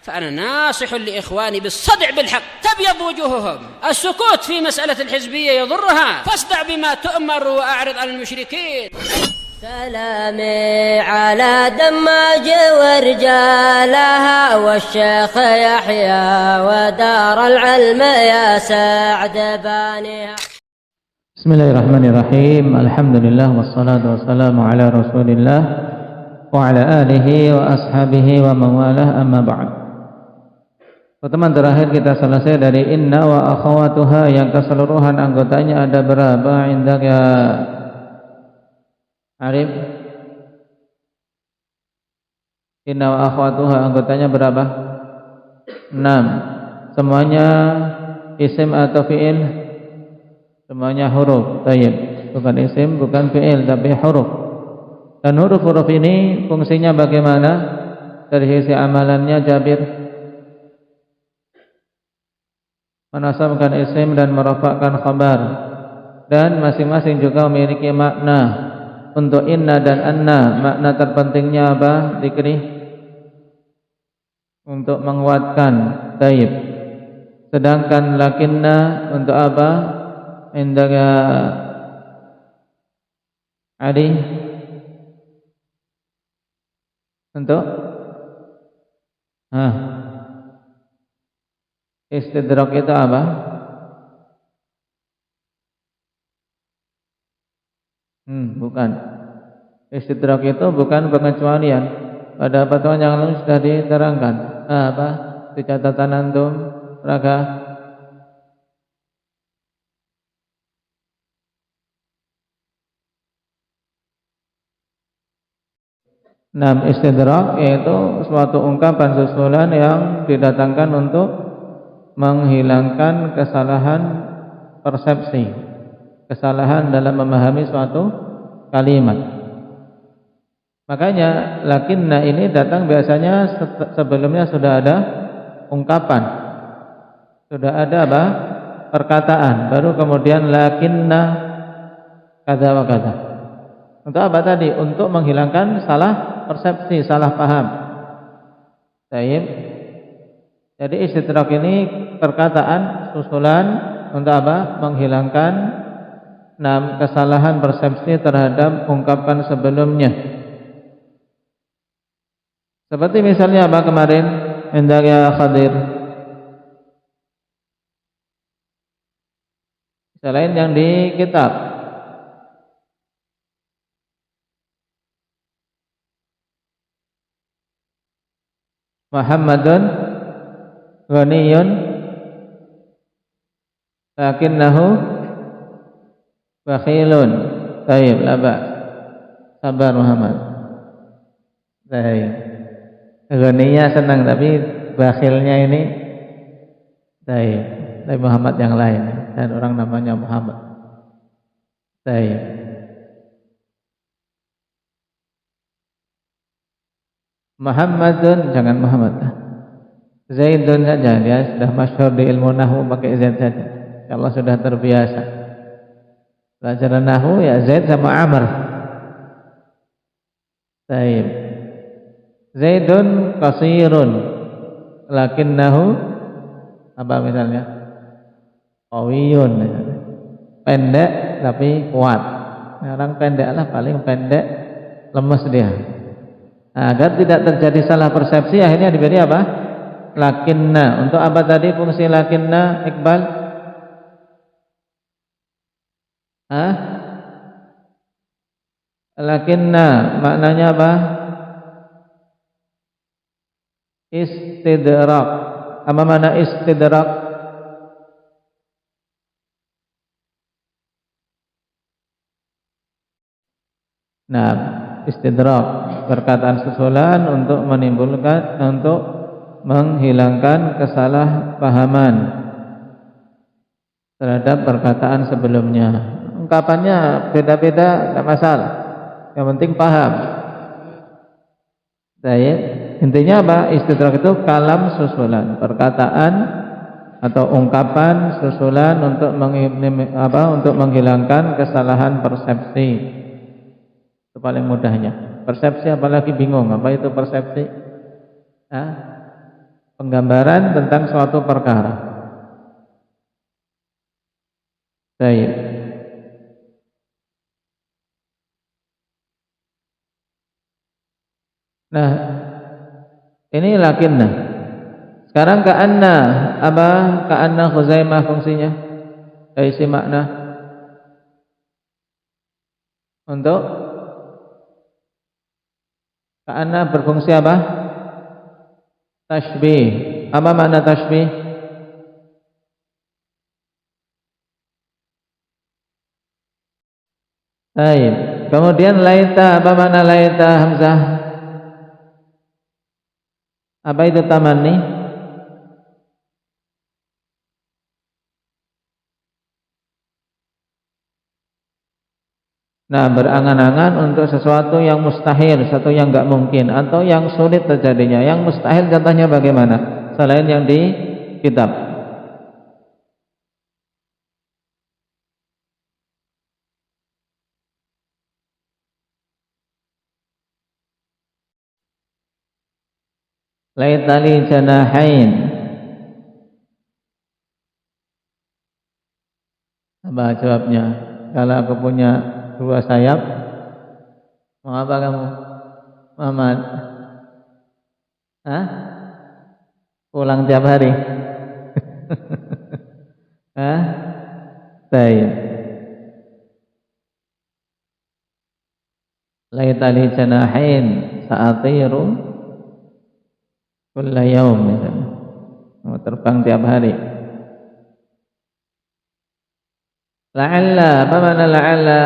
فأنا ناصح لإخواني بالصدع بالحق تبيض وجوههم. السكوت في مسألة الحزبية يضرها، فاصدع بما تؤمر وأعرض عن المشركين. سلامي على دماج ورجالها والشيخ يحيى ودار العلم يا سعد بانيها. بسم الله الرحمن الرحيم. الحمد لله والصلاة والسلام على رسول الله وعلى آله وأصحابه ومن والاه, amma ba'd. Pertemuan terakhir kita selesai dari inna wa akhawatuha yang keseluruhan anggotanya ada berapa? Indaka Arif, inna wa akhawatuha anggotanya berapa? 6. Semuanya isim atau fi'il? Semuanya huruf. Tayyib. Bukan isim, bukan fi'il, tapi huruf. Dan huruf-huruf ini fungsinya bagaimana dari sisi amalannya? Jabir, menasabkan isim dan merafakkan khabar, dan masing-masing juga memiliki makna. Untuk inna dan anna, makna terpentingnya apa? Dikri, untuk menguatkan. Taib. Sedangkan lakinna untuk apa? Indaka Ali, untuk istidrak itu apa? Bukan. Istidrak itu bukan pengecualian. Pada pertemuan yang lalu sudah diterangkan. Apa? Di catatan antum, Raka. Istidrak yaitu suatu ungkapan susulan yang didatangkan untuk menghilangkan kesalahan persepsi, kesalahan dalam memahami suatu kalimat. Makanya lakinna ini datang biasanya sebelumnya sudah ada ungkapan, sudah ada apa? Perkataan, baru kemudian lakinna kata wa kata. Untuk apa tadi? Untuk menghilangkan salah persepsi, salah paham. Baik. Jadi istidrak ini perkataan susulan untuk apa? Menghilangkan kesalahan persepsi terhadap ungkapan sebelumnya. Seperti misalnya apa kemarin? Hendak ya Khadir. Selain yang di kitab. Muhammadun ghaniyun lakinnahu bakhilun. Baik, laba. Sabar Muhammad. Baik. Ghaniynya senang, tapi bakhilnya ini baik. Tapi Muhammad yang lain dan orang namanya Muhammad. Baik. Muhammadun, jangan Muhammad. Zaidun saja, dia sudah masyhur di ilmu nahwu pakai Zaid saja. Allah sudah terbiasa. Pelajaran nahwu ya Zaid sama Amr. Baik. Zaidun qasirun lakinnahu apa misalnya? Qawiyun. Pendek tapi kuat. Orang pendek lah paling pendek, lemes dia. Agar tidak terjadi salah persepsi, akhirnya diberi apa? Lakinna. Untuk apa tadi fungsi lakinna, Iqbal? Lakinna maknanya apa? Istidrak. Apa makna istidrak? Istidrak, perkataan susulan untuk menimbulkan, untuk menghilangkan kesalahpahaman terhadap perkataan sebelumnya. Ungkapannya beda-beda, tidak masalah. Yang penting paham. Baik. Intinya apa? Istidrak itu kalam susulan, perkataan atau ungkapan susulan untuk untuk menghilangkan kesalahan persepsi. Itu paling mudahnya. Persepsi apalagi bingung, apa itu persepsi? penggambaran tentang suatu perkara. Baik. Nah, ini lakinna. Sekarang ka'anna, apa ka'anna Khuzaimah fungsinya? Dari isi makna untuk ka'anna berfungsi apa? Tashbih. Apa makna tashbih? Baik. Kemudian laita, apa makna laita Hamzah? Apa itu tamanni? Nah, berangan-angan untuk sesuatu yang mustahil, sesuatu yang enggak mungkin, atau yang sulit terjadinya. Yang mustahil contohnya bagaimana? Selain yang di kitab. Laitali janahain. Apa jawabnya? Kalau aku punya 2 sayap, mau apa kamu, Mamat? Hah? Pulang tiap hari? Hah? Baik. Laitali janahain sa'atiru kulla yaum, misalnya. Mau terbang tiap hari. La'alla, apa makna la'alla?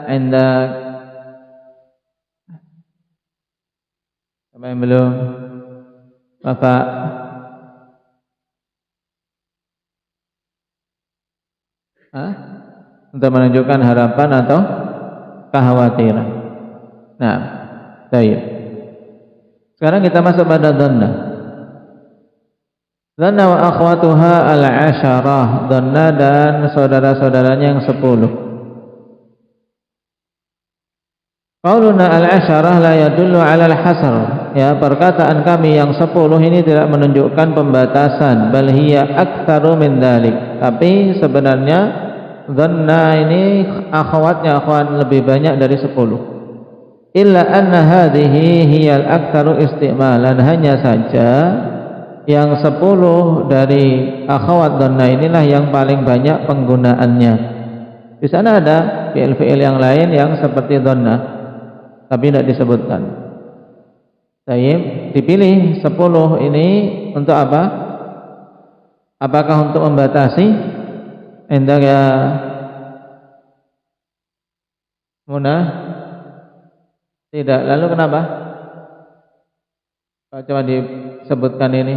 Indak. Apa yang belum? Bapak. Hah? Untuk menunjukkan harapan atau kekhawatiran. Nah, baik. Sekarang kita masuk pada dhanna. Dhanna wa akhwatuha al-'asharah. Dhanna dan saudara-saudaranya yang 10. Qauluna al-'asharah la yadullu 'ala al-hasr. Ya, perkataan kami yang 10 ini tidak menunjukkan pembatasan, bal hiya aktsaru min dzalik. Tapi sebenarnya dhanna ini akhwatnya lebih banyak dari 10. Illa anna hadhihi hiyal aktsaru istimalan. Hanya saja yang 10 dari akhwat dhanna inilah yang paling banyak penggunaannya. Di sana ada fi'il-fi'il yang lain yang seperti dhanna, tapi tidak disebutkan. Baik, dipilih 10 ini untuk apa? Apakah untuk membatasi? Hendak ya Muna? Tidak. Lalu kenapa? Coba disebutkan ini.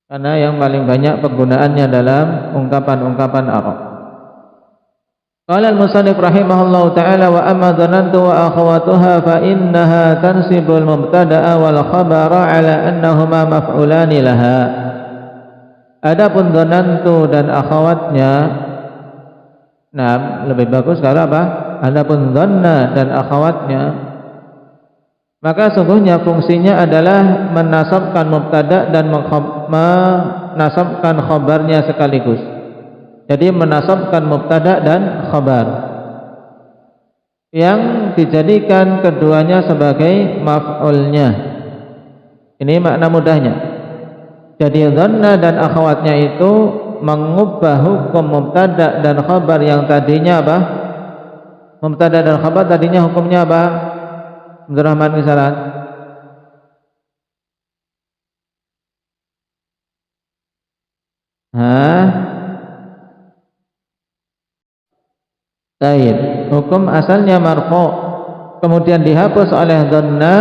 Karena yang paling banyak penggunaannya dalam ungkapan-ungkapan Arab. Qala al-musannif rahimahullahu ta'ala wa amma dhanantu wa akhawatuha fa innaha tansibul mubtada'a wal khabara ala annahuma maf'ulani laha. Adapun dhanantu dan akhawatnya, nah lebih bagus kalau apa? Adapun dhanna dan akhawatnya, maka sungguhnya fungsinya adalah menasabkan mubtada dan menasabkan khabarnya sekaligus. Jadi menasabkan mubtada dan khabar yang dijadikan keduanya sebagai maf'ulnya. Ini makna mudahnya. Jadi dhanna dan akhwatnya itu mengubah hukum mubtada dan khabar yang tadinya apa? Mubtada dan khabar tadinya hukumnya apa? Abdurrahman Kisaran. Baik, hukum asalnya marfu', kemudian dihapus oleh dhanna,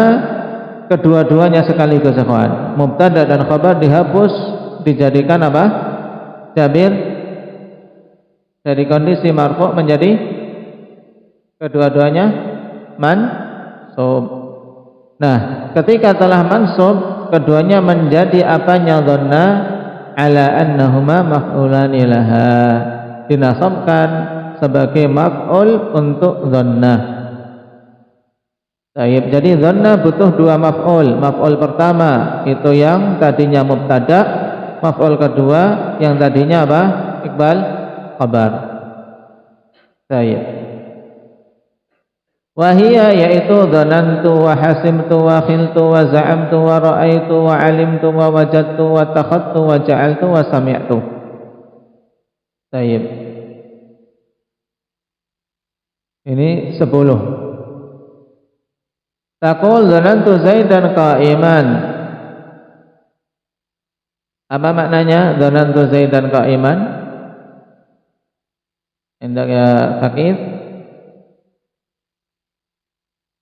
kedua-duanya sekaligus ikhwan. Mubtada dan khabar dihapus, dijadikan apa? Jamir. Dari kondisi marfu' menjadi kedua-duanya mansub. Nah, ketika telah mansub, keduanya menjadi apanya dhanna? Ala annahuma maf'ulani laha. Dinasabkan sebagai maf'ul untuk dhanna. Taib. Jadi dhanna butuh dua maf'ul. Maf'ul pertama itu yang tadinya mubtada, maf'ul kedua yang tadinya apa? Iqbal, khabar. Taib. Wahia yaitu dhanantu wa hasimtu wa khiltu wa za'amtu wa ra'aitu wa alimtu wa wajadtu wa takhadtu wa ja'altu wa sami'tu. Taib. Ini 10. Taqul dhanantu Zaidan qa'iman. Apa maknanya dhanantu Zaidan qa'iman? Indah ya Sakif.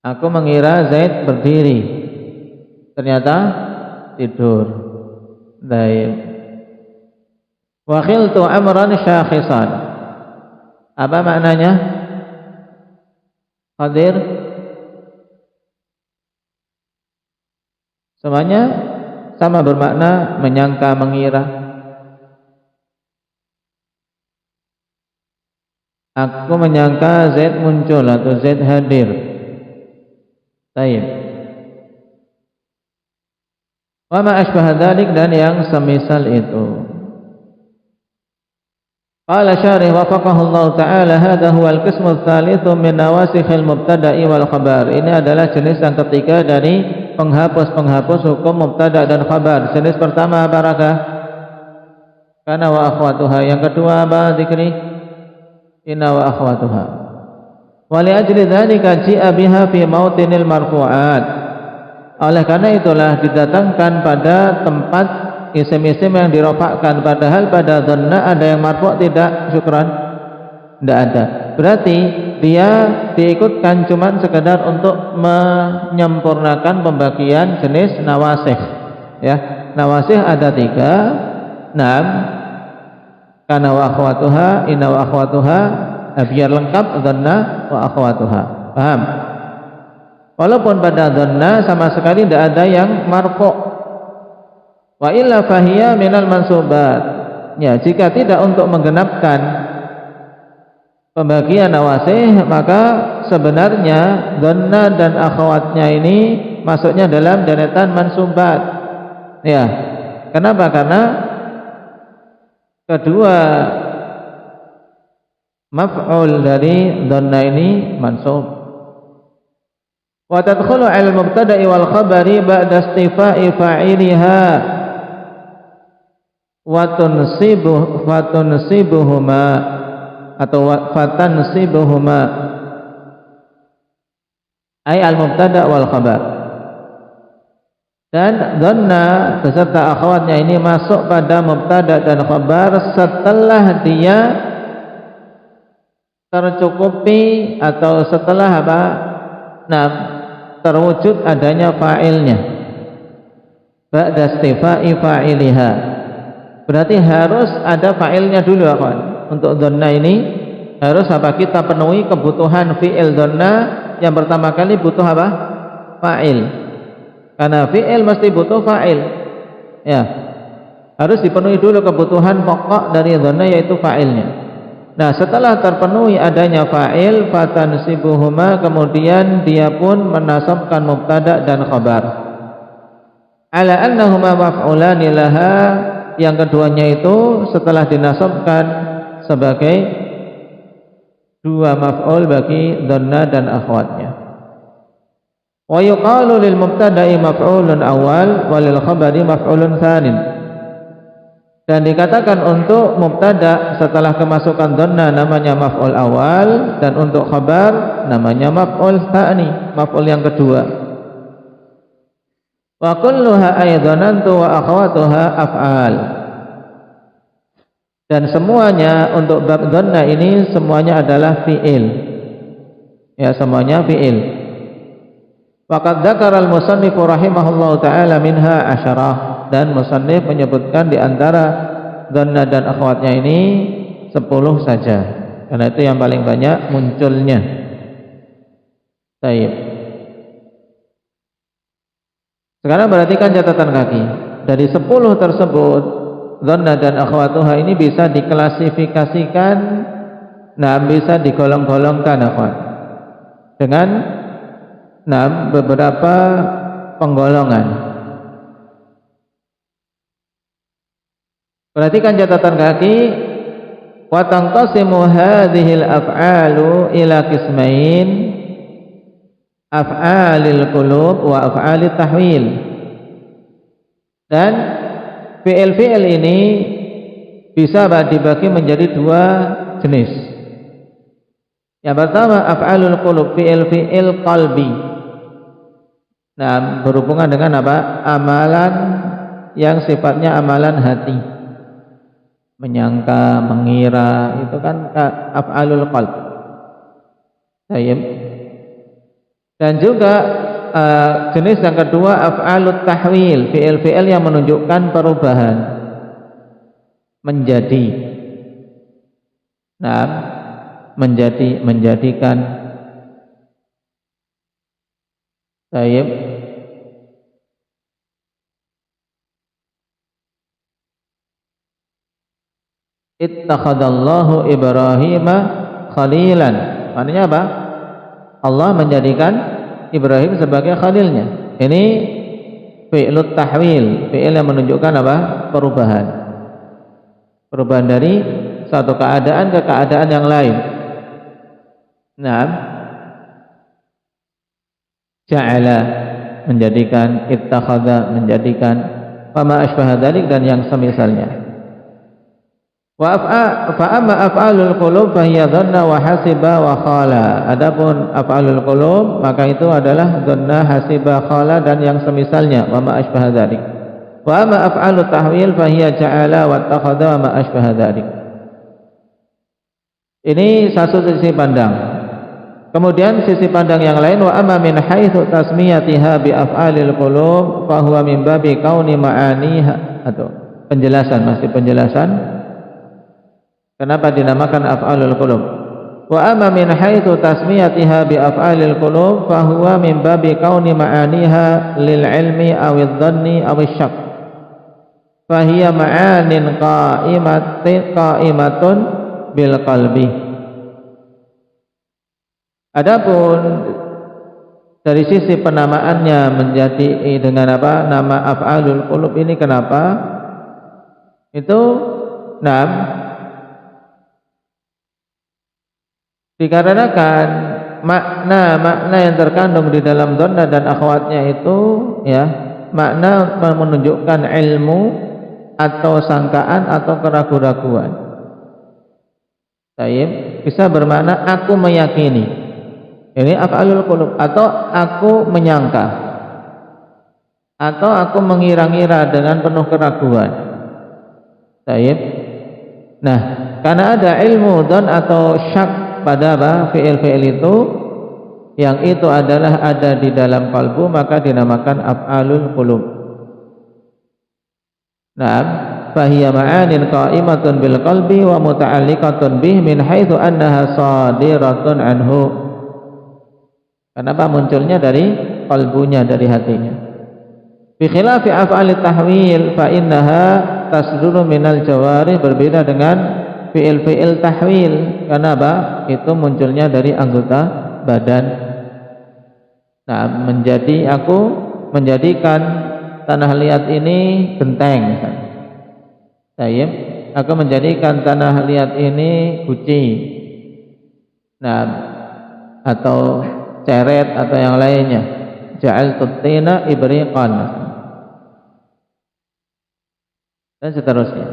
Aku mengira Zaid berdiri, ternyata tidur. Baik. Wa khiltu amran syakhisan. Apa maknanya? Hadir. Semuanya sama bermakna menyangka, mengira. Aku menyangka Zaid muncul atau Zaid hadir. Baik. Wa ma asbah dzalik, dan yang semisal itu. Qala syarih wafaqahu Allah taala, hadha huwa al-qismu ats-tsalitsu min nawasikhil mubtada'i wal khabar. Ini adalah jenis yang ketiga dari penghapus-penghapus hukum mubtada dan khabar. Jenis pertama barakah, kana wa akhwatuha. Yang kedua apa dzikri? Inna wa akhwatuha. Wa li ajli dzalika ji'a biha fi mautinil marfu'at. Oleh karena itulah didatangkan pada tempat isim-isim yang dirofakkan, padahal pada dhanna ada yang marfu' tidak? Syukran, tidak ada. Berarti dia diikutkan cuman sekedar untuk menyempurnakan pembagian jenis nawasikh. Ya, nawasikh ada 3. 6. Kana wa akhwatuha, inna wa akhwatuha, biar lengkap dhanna wa akhwatuha. Paham? Walaupun pada dhanna sama sekali tidak ada yang marfu'. Wa illa fahiya minal mansubat. Ya, jika tidak untuk menggenapkan pembagian nawasih, maka sebenarnya dhanna dan akhwatnya ini masuknya dalam deretan mansubat. Ya. Kenapa? Karena kedua maf'ul dari dhanna ini mansub. Wa tadkhulu 'ala al-mubtada'i wal khabari ba'da istifa'i fa'iliha wa tunsibuhuma atau fatansibuhuma ay al-mubtada' wal khabar. Dan dhanna beserta akhwatnya ini masuk pada mubtada' dan khabar setelah dia tercukupi atau setelah apa? Nah, terwujud adanya fa'ilnya. Ba'da istifa'i fa'iliha. Berarti harus ada fa'ilnya dulu, akhwan. Untuk dhanna ini harus apa? Kita penuhi kebutuhan fi'il dhanna. Yang pertama kali butuh apa? Fa'il. Karena fi'il mesti butuh fa'il. Ya. Harus dipenuhi dulu kebutuhan pokok dari dhanna, yaitu fa'ilnya. Nah, setelah terpenuhi adanya fa'il, fatansibuhuma, kemudian dia pun menasabkan mubtada dan khabar. Ala annahuma maf'ulani laha. Yang keduanya itu setelah dinasabkan sebagai dua maf'ul bagi dhanna dan akhwatnya. Wa yuqalu lil mubtada'i maf'ulun awal wa lil khabari maf'ulun tsanin. Dan dikatakan untuk mubtada setelah kemasukan dhanna namanya maf'ul awal, dan untuk khabar namanya maf'ul tsani, maf'ul yang kedua. Wa kulluha aydhanantu wa akhwatuha af'al. Dan semuanya untuk bab dhanna ini semuanya adalah fi'il. Ya, semuanya fi'il. Waqad dzakara al-musannif rahimahullahu taala minha 10. Dan musannif menyebutkan di antara dhanna dan akhwatnya ini 10 saja. Karena itu yang paling banyak munculnya. Baik. Sekarang perhatikan catatan kaki. Dari 10 tersebut, dhanna dan akhwatuha ini bisa diklasifikasikan, nah bisa digolong-golongkan, akhwat, dengan beberapa penggolongan. Perhatikan catatan kaki. Wa tanqasimu hadhil af'alu ila qismain, af'alil qulub wa af'alit tahwil. Dan fi'il-fi'il ini bisa dibagi menjadi dua jenis. Yang pertama af'alul qulub, fi'il qalbi. Nah, berhubungan dengan apa? Amalan yang sifatnya amalan hati. Menyangka, mengira, itu kan af'alul qalb. Baik. Dan juga jenis yang kedua af'alut tahwil, fi'il yang menunjukkan perubahan menjadi. Nah, menjadikan. Baik. Ittakhadallahu Ibrahima khalilan. Maknanya apa? Allah menjadikan Ibrahim sebagai khalilnya. Ini fi'lut tahwil, fi'il yang menunjukkan apa? Perubahan. Perubahan dari satu keadaan ke keadaan yang lain. Nah, ja'ala menjadikan, ittakhadha menjadikan, fama asbaha dzalik dan yang semisalnya. Wa amma af'alul qulub fa hiya dhanna wa hasiba wa khala. Adapun af'alul qulub maka itu adalah dhanna, hasiba, khala dan yang semisalnya, wa ma asbaha dzalik. Wa amma af'alut tahwil fa hiya ja'ala wa takhadha wa ma asbaha dzalik. Ini satu sisi pandang. Kemudian sisi pandang yang lain, wa amma min haitsu tasmiyatiha bi af'alil qulub fa huwa min babi kauni ma'aniha, atau penjelasan, masih penjelasan kenapa dinamakan af'alul qulub. Wa amma min haitsu tasmiyatiha bi af'alil qulub fa huwa min babi kauni ma'aniha lil ilmi aw adh-dhanni aw asy-syak. Fa hiya ma'anin qa'imatun bil qalbi. Adapun dari sisi penamaannya menjadi dengan apa? Nama af'alul qulub ini kenapa? Itu dikarenakan makna yang terkandung di dalam dhanna dan akhwatnya itu ya, makna menunjukkan ilmu atau sangkaan atau keraguan-raguan. Baik, bisa bermakna aku meyakini. Ini af'alul qulub, atau aku menyangka, atau aku mengira-ngira dengan penuh keraguan. Baik. Nah, karena ada ilmu dhan atau syak pada apa? Fi'il itu, yang itu adalah ada di dalam kalbu, maka dinamakan af'alul qulub. Nah, fahiya ma'anin qa'imatun bil qalbi wa muta'alliqatun bih min haitsu annaha shadiratun anhu. Kenapa munculnya dari kalbunya, dari hatinya. Bi khilafi af'alit tahwil fa innaha tasduru minal jawarih, berbeda dengan fi'il tahwil. Kenapa? Itu munculnya dari anggota badan. Nah, aku menjadikan tanah liat ini genteng. Baik, aku menjadikan tanah liat ini guci. Nah, atau ceret atau yang lainnya. Ja'altut tina ibriqan dan seterusnya.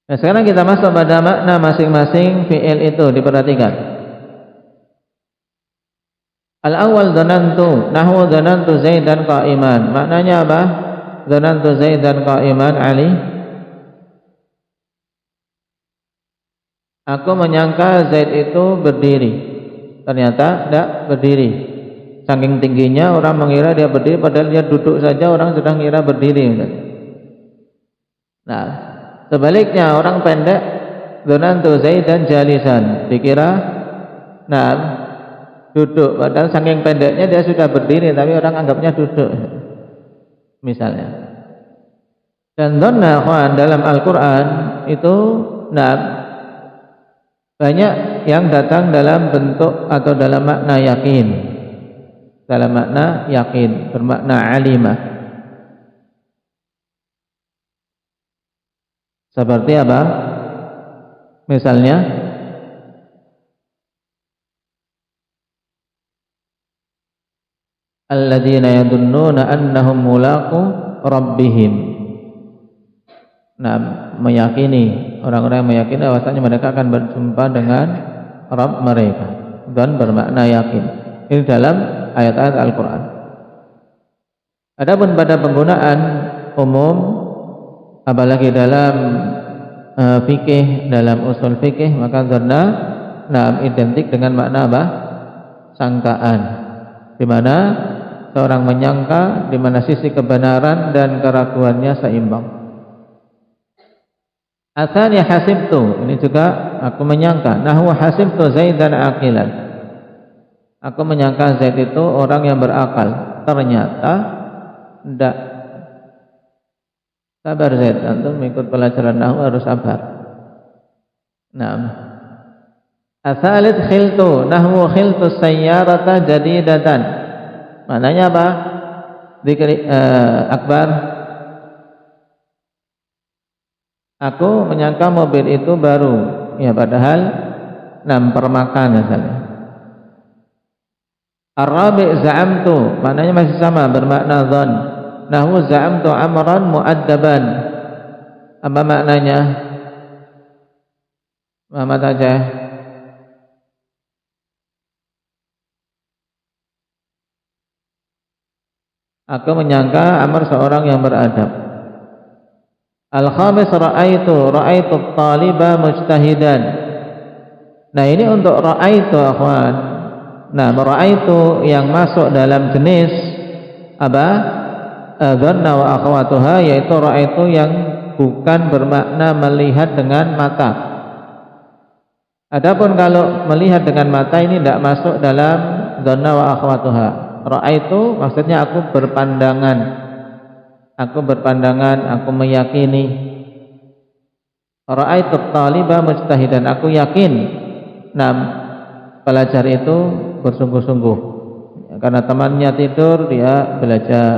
Nah, sekarang kita masuk pada makna masing-masing fi'il itu, diperhatikan. Al-awwal dhanantu, nahwu dhanantu Zaidan qa'iman. Maknanya apa? Dhanantu Zaidan qa'iman, Ali. Aku menyangka Zaid itu berdiri. Ternyata tidak berdiri. Saking tingginya orang mengira dia berdiri, padahal dia duduk saja orang sudah mengira berdiri. Nah, sebaliknya orang pendek, dhanantu Zaidan jalisan, dikira duduk, padahal saking pendeknya dia sudah berdiri, tapi orang anggapnya duduk, misalnya. Dan dhanna dalam Al-Quran itu banyak yang datang dalam bentuk atau dalam makna yakin. Dalam makna yakin, bermakna alimah. Seperti apa? Misalnya alladzina yadunnuna annahum mulaqu rabbihim. Nah, meyakini, orang-orang yang meyakini bahwasanya mereka akan berjumpa dengan Rabb mereka, dan bermakna yakin. Ini dalam ayat-ayat Al-Quran. Adapun pada penggunaan umum, apalagi dalam fikih, dalam usul fikih, maka dzanna identik dengan makna apa? Sangkaan, di mana seorang menyangka, di mana sisi kebenaran dan keraguannya seimbang. Atsani hasibtu, ini juga aku menyangka. Nahwa hasibtu Zaidan aqilan, aku menyangka Zaid itu orang yang berakal. Ternyata tidak. Sabar Zaid, antum mengikut pelajaran nahwu harus sabar. Naam. Asalit khiltu, nahwu khiltu sayyarata jadidatan. Maknanya apa? Dikri Akbar, aku menyangka mobil itu baru, ya padahal permakan misalnya. Ar-rabi' za'amtu, maknanya masih sama, bermakna dzan. Nahwu za'amtu amran mu'addaban. Apa maknanya? Muhammad aja. Aku menyangka Amr seorang yang beradab. Al-khamis ra'aitu taliba mujtahidan. Nah, ini untuk ra'aitu akhwan. Nah, ra'aitu yang masuk dalam jenis apa? Dzanna wa akhwatuha, yaitu ra'aitu yang bukan bermakna melihat dengan mata. Adapun kalau melihat dengan mata ini tidak masuk dalam dzanna wa akhwatuha. Ra'aitu maksudnya aku berpandangan, aku meyakini. Ra'aitu taliba mujtahidan, aku yakin pelajar itu bersungguh-sungguh. Karena temannya tidur dia belajar,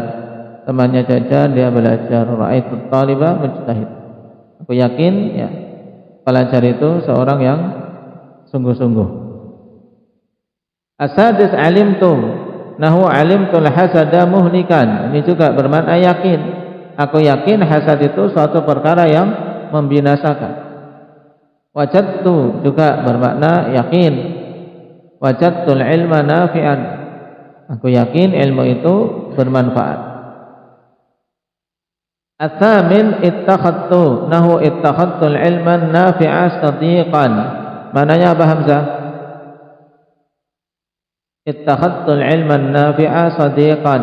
temannya jajan dia belajar. Ra'aitu taliba mujtahid, aku yakin ya pelajar itu seorang yang sungguh-sungguh. Asadis alimtu, nahwu alimtul hasada muhlikan. Ini juga bermakna yakin. Aku yakin hasad itu suatu perkara yang membinasakan. Wajadtu juga bermakna yakin. Wajadtul ilma nafi'an, aku yakin ilmu itu bermanfaat. Atsamin ittakhadtu, nahwu ittakhadtul ilma nafi'a sadiqan. Maknanya apa Hamzah? Ittakhadtul ilman nafi'a sadiqan.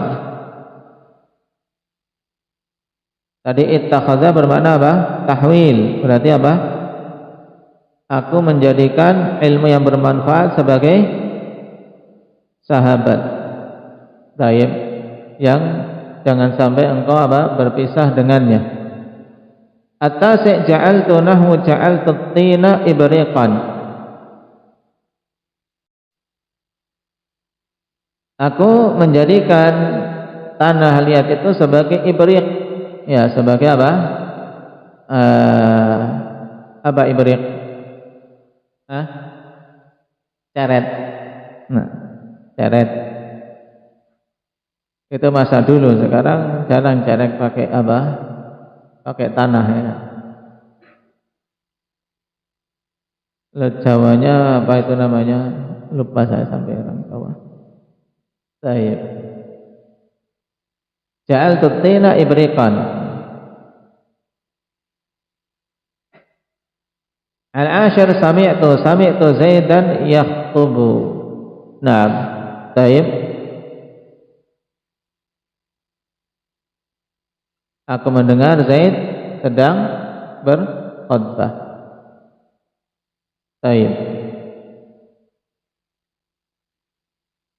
Tadi ittakhadha bermakna apa? Tahwil. Berarti apa? Aku menjadikan ilmu yang bermanfaat sebagai sahabat. Baik, yang jangan sampai engkau apa? Berpisah dengannya. At-tasi' ja'altu nahwu ja'altu at-tina ibriqan. Aku menjadikan tanah liat itu sebagai ibriq, ya sebagai apa? Apa ibriq? Ceret. Nah, ceret. Itu masa dulu, sekarang jarang ceret pakai apa? Pakai tanah ya. Jawanya apa itu namanya? Lupa saya sampai orang bawah. Baik. Ja'altu tina ibriqan. Al-ashir sami'tu Zaidan yakhutubu. Naam. Baik. Aku mendengar Zaid sedang berkhutbah. Baik.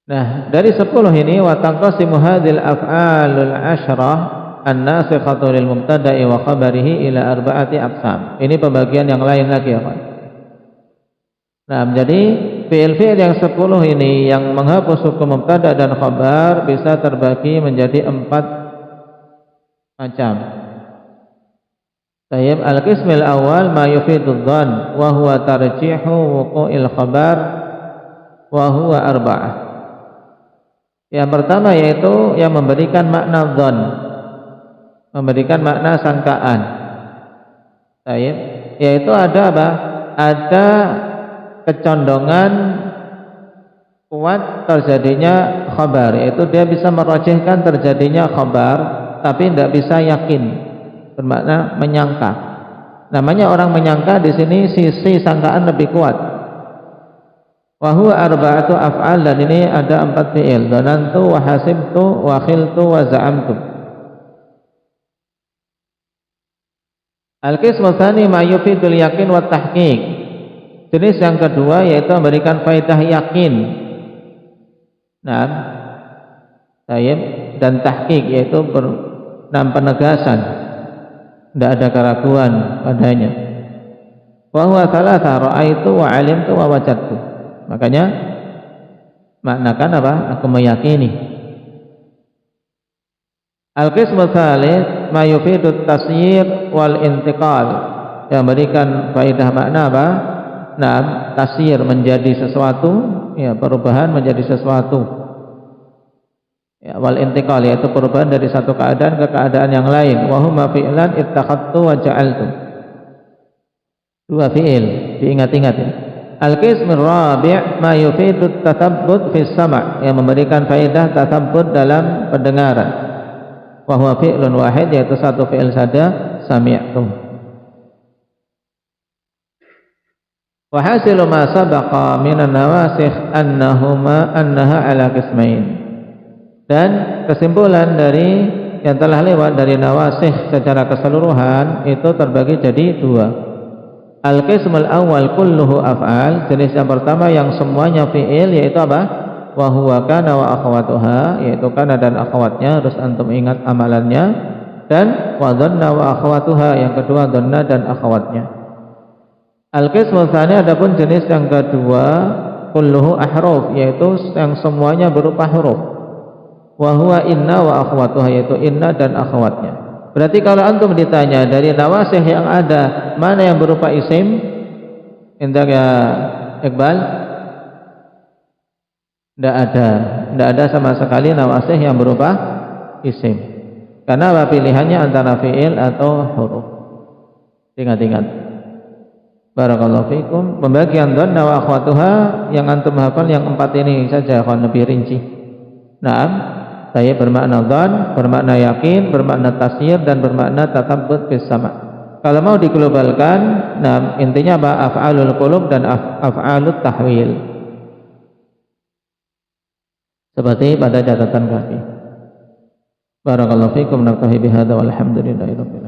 Nah, dari 10 ini wa tanqasimu hadhil af'alul 'ashrah an-nasikhatu lil mubtada'i wa khabarihi ila arba'ati aqsam. Ini pembagian yang lain lagi ya, Pak. Nah, jadi fi'il-fi'il yang 10 ini yang menghapus hukum mubtada dan khabar bisa terbagi menjadi 4 macam. Tayyib, al-qismil awal ma yufidu dhann wa huwa tarjihu wuqu'il khabar wa huwa arba'ah. Yang pertama yaitu yang memberikan makna dhann, memberikan makna sangkaan. Tayyib, yaitu ada apa? Ada kecondongan kuat terjadinya khabar, yaitu dia bisa merajihkan terjadinya khabar tapi tidak bisa yakin, bermakna menyangka. Namanya orang menyangka di sini sisi sangkaan lebih kuat. Wa huwa arba'atu af'al, dan ini ada 4 fi'il: dhanantu wa hasibtu wa khiltu wa za'amtu. Al-qismu tsani ma yufidul yakin wa tahqiq. Jenis yang kedua yaitu memberikan faedah yakin, nah, tayyib, dan tahqiq, yaitu penegasan, tidak ada keraguan padanya. Wa huwa thalatha, ra'aitu wa 'alimtu wa wajadtu. Makanya maknakan apa? Aku meyakini. Al-qismu tsalits ma yufidu tasyir wal intiqal, yang memberikan faedah makna apa? Nah, tasyir menjadi sesuatu, ya, perubahan menjadi sesuatu, ya, wal intiqal, yaitu perubahan dari satu keadaan ke keadaan yang lain. Wa huma fi'lan ittakhadtu wa ja'altu. 2 fi'il, diingat-ingat ya. Al-qismur rabi' ma yufidu tathabbut fi sama', yang memberikan faedah tathabbut dalam pendengaran. Wa huwa fi'lun wahid, yaitu satu fi'il saja, sami'tu. Wa hasilu ma sabaqa minan nawasikh annaha ala qismain. Dan kesimpulan dari yang telah lewat dari nawasikh secara keseluruhan itu terbagi jadi 2. Al-qismul awal kulluhu af'al, jenis yang pertama yang semuanya fi'il, yaitu apa? Wa huwa kana wa akhawatuha, yaitu kana dan akhawatnya, harus antum ingat amalannya. Dan wa dhanna wa akhawatuha, yang kedua dhanna dan akhawatnya. Al-qismu tsani, adapun jenis yang kedua, kulluhu ahruf, yaitu yang semuanya berupa huruf. Wa huwa inna wa akhwatuha, yaitu inna dan akhwatnya. Berarti kalau antum ditanya dari nawasikh yang ada, mana yang berupa isim? Indah ya Iqbal? Tidak ada sama sekali nawasikh yang berupa isim. Karena apa pilihannya antara fi'il atau huruf. Ingat-ingat. Barakallahu fikum. Pembagian dhanna wa akhwatuha yang antum hafal yang 4 ini saja, akan lebih rinci. Naam, saya bermakna dhann, bermakna yakin, bermakna tasyir, dan bermakna tathabbut bis sama'. Kalau mau diglobalkan, nah intinya apa? Af'alul qulub dan af'alut tahwil. Seperti pada catatan kaki. Barakallahu fikum, naktafi bihadza walhamdulillahi rabbil alamin.